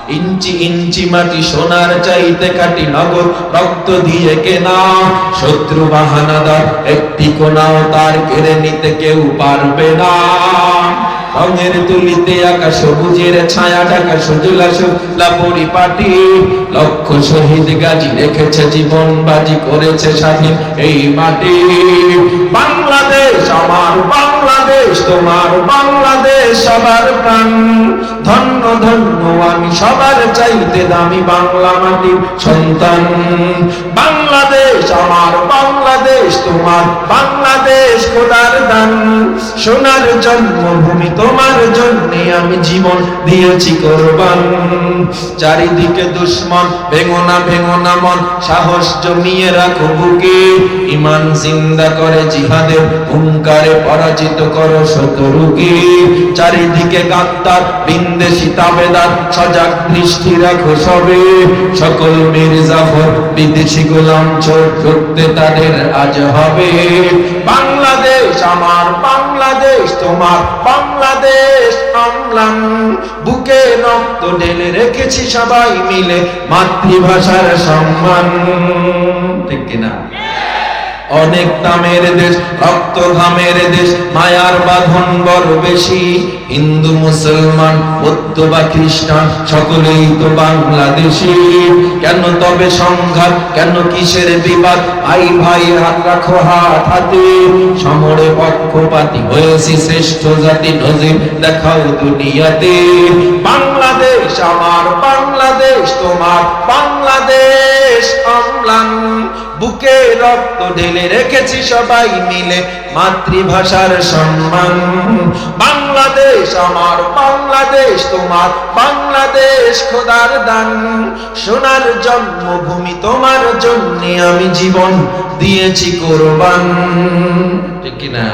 ইঞ্চি ইঞ্চি মাটি সোনার চাইতে কাটি নগদ রক্ত দিয়ে কেনা। শত্রু বাহানাদার একটি কোনাও তার কেড়ে নিতে কেউ পারবে না। রঙের তুলিতে আঁকা সবুজের ছায়া ঢাকা সুজলা সুফলা পরিপাটি। লক্ষ শহীদ গাজী রেখেছে জীবন বাজি, করেছে স্বাধীন এই মাটি। বাংলাদেশ আমার বাংলাদেশ তোমার বাংলাদেশ সবার প্রাণ। ধন্য ধন্য আমি সবার চাইতে দামি বাংলা মাটির সন্তান। বাংলাদেশ আমার বাংলাদেশ তোমার বাংলাদেশ খোদার দান। সোনার জন্মভূমি তোমার জন্যে আমি জীবন দিয়েছি কোরবান। চারিদিকে দুশ্মন ভেঙো না মন, সাহস জমিয়ে রাখো বুকে। ঈমান জিন্দা করে জিহাদের হুঙ্কারে পরাজিত করো শত্রুকে। চারিদিকে গাদ্দার বিন্দেশী তাবেদার, সজাগ দৃষ্টি রাখো সবে। সকল মীর জাফর বিদেশি গোলাম চোর রুখতে তাদের আজ হবে। বাংলাদেশ আমার বাংলাদেশ তোমার বাংলাদেশ আমলান। বুকে রক্ত ঢেলে রেখেছি সবাই মিলে মাতৃভাষার সম্মান। ঠিক কিনা? অনেক দামের দেশ, রক্ত ঘামের দেশ, মায়ার বাঁধন বড় বেশি। হিন্দু মুসলমান বৌদ্ধ বা খ্রিস্টান সকলেই তো বাংলাদেশি। কেন তবে সংঘাত, কেন কিসের বিবাদ? ভাই ভাই হাত রাখো হাত হাতে। সমরে পক্ষপাতী হয়েছি শ্রেষ্ঠ জাতি, নজির দেখাও দুনিয়াতে। বাংলাদেশ আমার বাংলাদেশ তোমার বাংলাদেশ আমলান। বুকে রক্ত ঢেলে রেখেছি সবাই মিলে মাতৃভাষার সম্মান। বাংলাদেশ আমার বাংলাদেশ তোমার বাংলাদেশ খোদার দান। সোনার জন্মভূমি তোমার জন্যে আমি জীবন দিয়েছি কোরবান। ঠিক কিনা?